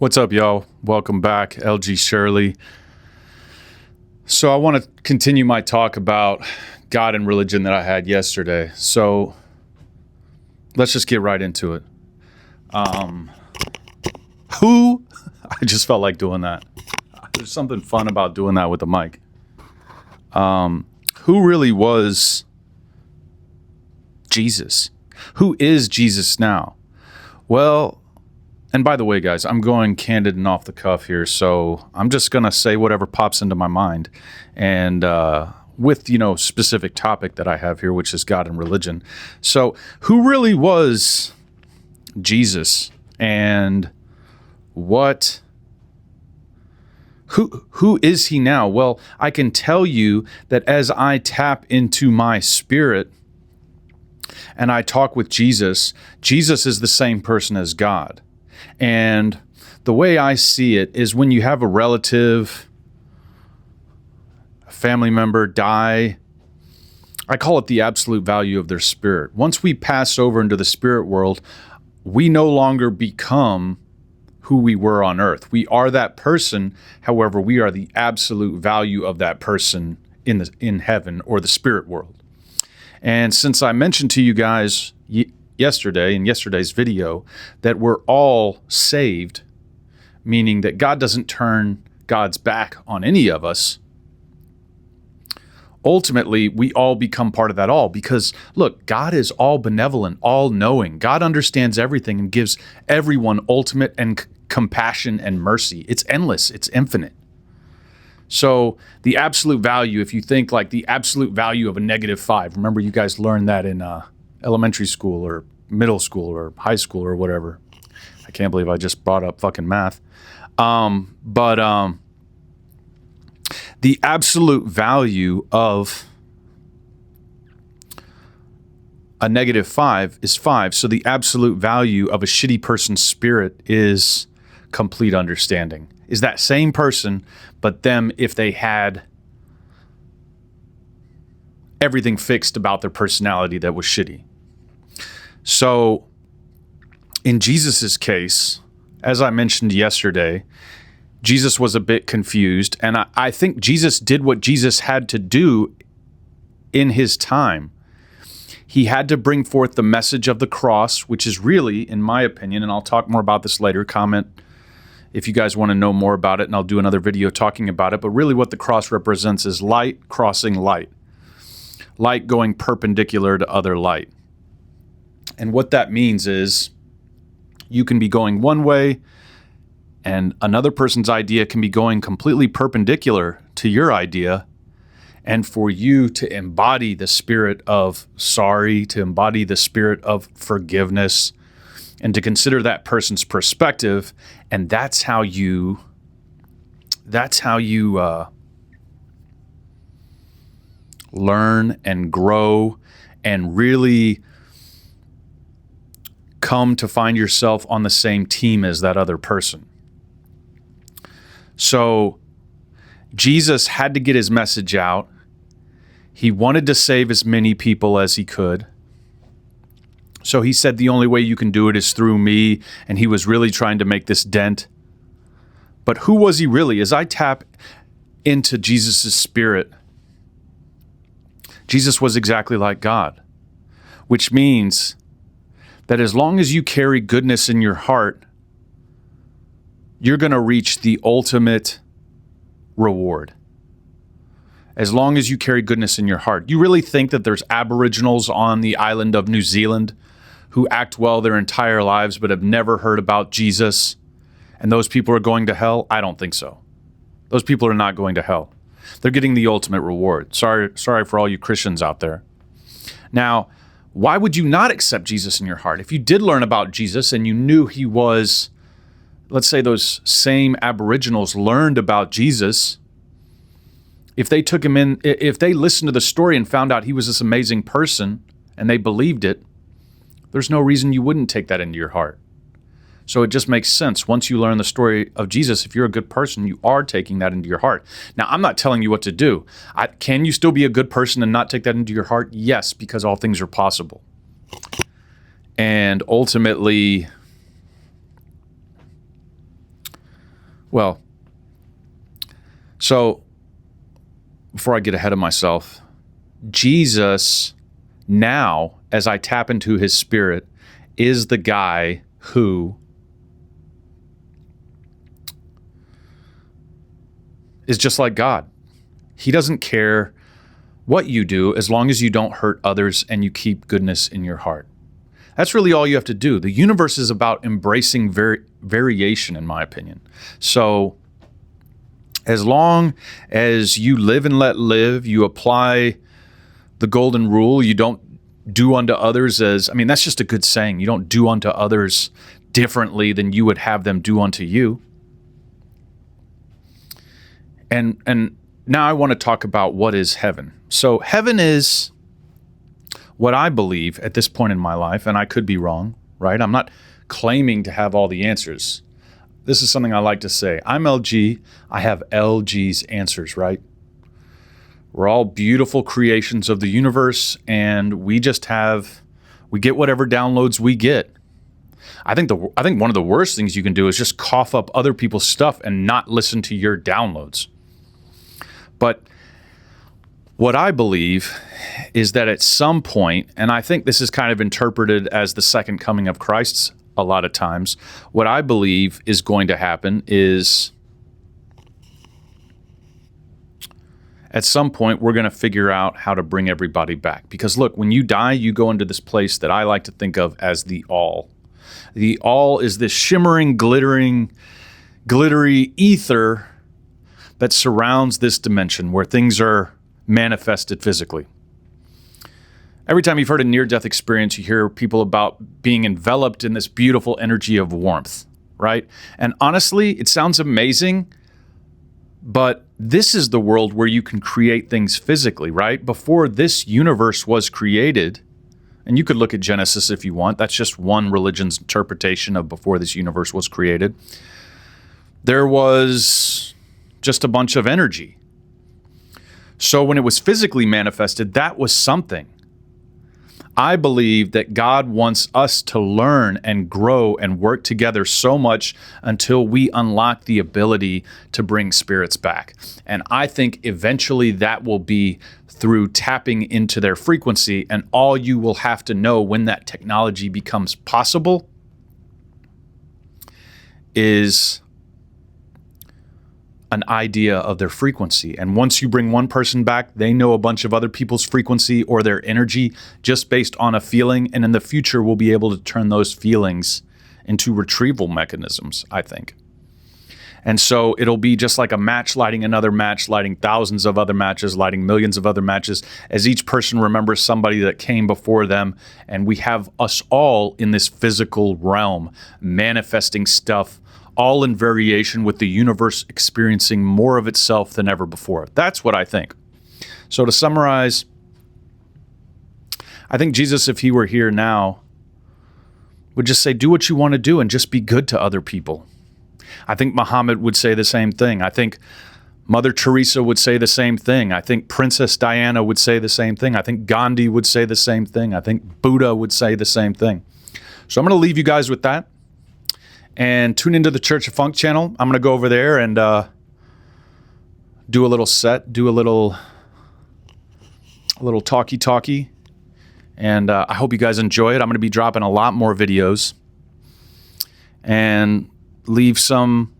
What's up, y'all? Welcome back, LG Shirley. So I want to continue my talk about God and religion that I had yesterday. So let's just get right into it. I just felt like doing that. There's something fun about doing that with the mic. Who really was Jesus? Who is Jesus now? Well, and by the way, guys, I'm going candid and off the cuff here, so I'm just going to say whatever pops into my mind. And with, specific topic that I have here, which is God and religion. So who really was Jesus? And who is he now? Well, I can tell you that as I tap into my spirit and I talk with Jesus, Jesus is the same person as God. And the way I see it is when you have a relative, a family member die, I call it the absolute value of their spirit. Once we pass over into the spirit world, we no longer become who we were on earth. We are that person. However, we are the absolute value of that person in heaven or the spirit world. And since I mentioned to you guys yesterday in yesterday's video that we're all saved, meaning that God doesn't turn God's back on any of us, ultimately we all become part of that all, because look, God is all benevolent, all knowing. God understands everything and gives everyone ultimate and compassion and mercy. It's endless, it's infinite. So the absolute value, if you think like the absolute value of a -5, remember you guys learned that in elementary school or middle school or high school or whatever. I can't believe I just brought up fucking math. But the absolute value of a -5 is 5. So the absolute value of a shitty person's spirit is complete understanding. Is that same person, but them if they had everything fixed about their personality that was shitty. So in Jesus's case, as I mentioned yesterday, Jesus was a bit confused, and I think Jesus did what Jesus had to do in his time. He had to bring forth the message of the cross, which is really, in my opinion, and I'll talk more about this later, comment if you guys want to know more about it, and I'll do another video talking about it, but really what the cross represents is light crossing light. Light going perpendicular to other light. And what that means is you can be going one way and another person's idea can be going completely perpendicular to your idea. And for you to embody the spirit of sorry, to embody the spirit of forgiveness, and to consider that person's perspective, and that's how you learn and grow and really come to find yourself on the same team as that other person. So Jesus had to get his message out. He wanted to save as many people as he could. So he said the only way you can do it is through me, and he was really trying to make this dent. But who was he really? As I tap into Jesus' spirit, Jesus was exactly like God, which means that as long as you carry goodness in your heart, you're going to reach the ultimate reward. As long as you carry goodness in your heart. You really think that there's Aboriginals on the island of New Zealand who act well their entire lives but have never heard about Jesus, and those people are going to hell? I don't think so. Those people are not going to hell. They're getting the ultimate reward. Sorry for all you Christians out there. Now, why would you not accept Jesus in your heart? If you did learn about Jesus and you knew he was, let's say those same Aboriginals learned about Jesus, if they took him in, if they listened to the story and found out he was this amazing person and they believed it, there's no reason you wouldn't take that into your heart. So it just makes sense. Once you learn the story of Jesus, if you're a good person, you are taking that into your heart. Now, I'm not telling you what to do. Can you still be a good person and not take that into your heart? Yes, because all things are possible. And ultimately, Well, so before I get ahead of myself, Jesus now, as I tap into his spirit, is the guy who is just like God. He doesn't care what you do as long as you don't hurt others and you keep goodness in your heart. That's really all you have to do. The universe is about embracing variation, in my opinion. So as long as you live and let live, you apply the golden rule, you don't do unto others as, I mean, that's just a good saying. You don't do unto others differently than you would have them do unto you. And now I want to talk about what is heaven. So heaven is what I believe at this point in my life, and I could be wrong, right? I'm not claiming to have all the answers. This is something I like to say. I'm LG. I have LG's answers, right? We're all beautiful creations of the universe, and we get whatever downloads we get. I think one of the worst things you can do is just cough up other people's stuff and not listen to your downloads. But what I believe is that at some point, and I think this is kind of interpreted as the second coming of Christ a lot of times, what I believe is going to happen is at some point we're going to figure out how to bring everybody back. Because look, when you die, you go into this place that I like to think of as the all. The all is this shimmering, glittery ether that surrounds this dimension where things are manifested physically. Every time you've heard a near-death experience, you hear people about being enveloped in this beautiful energy of warmth, right? And honestly, it sounds amazing, but this is the world where you can create things physically, right? Before this universe was created, and you could look at Genesis if you want, that's just one religion's interpretation of before this universe was created. There was just a bunch of energy. So when it was physically manifested, that was something. I believe that God wants us to learn and grow and work together so much until we unlock the ability to bring spirits back. And I think eventually that will be through tapping into their frequency. And all you will have to know when that technology becomes possible is an idea of their frequency. And once you bring one person back, they know a bunch of other people's frequency or their energy just based on a feeling. And in the future, we'll be able to turn those feelings into retrieval mechanisms, I think. And so it'll be just like a match lighting another match, lighting thousands of other matches, lighting millions of other matches, as each person remembers somebody that came before them. And we have us all in this physical realm, manifesting stuff, all in variation with the universe experiencing more of itself than ever before. That's what I think. So to summarize, I think Jesus, if he were here now, would just say, do what you want to do and just be good to other people. I think Muhammad would say the same thing. I think Mother Teresa would say the same thing. I think Princess Diana would say the same thing. I think Gandhi would say the same thing. I think Buddha would say the same thing. So I'm going to leave you guys with that. And tune into the Church of Funk channel. I'm going to go over there and do a little set, do a little talkie. And I hope you guys enjoy it. I'm going to be dropping a lot more videos. And leave some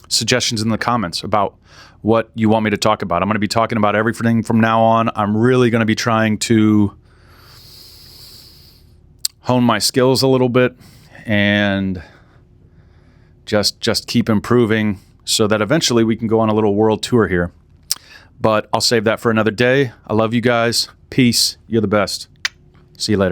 suggestions in the comments about what you want me to talk about. I'm going to be talking about everything from now on. I'm really going to be trying to hone my skills a little bit and just keep improving so that eventually we can go on a little world tour here. But I'll save that for another day. I love you guys. Peace. You're the best. See you later.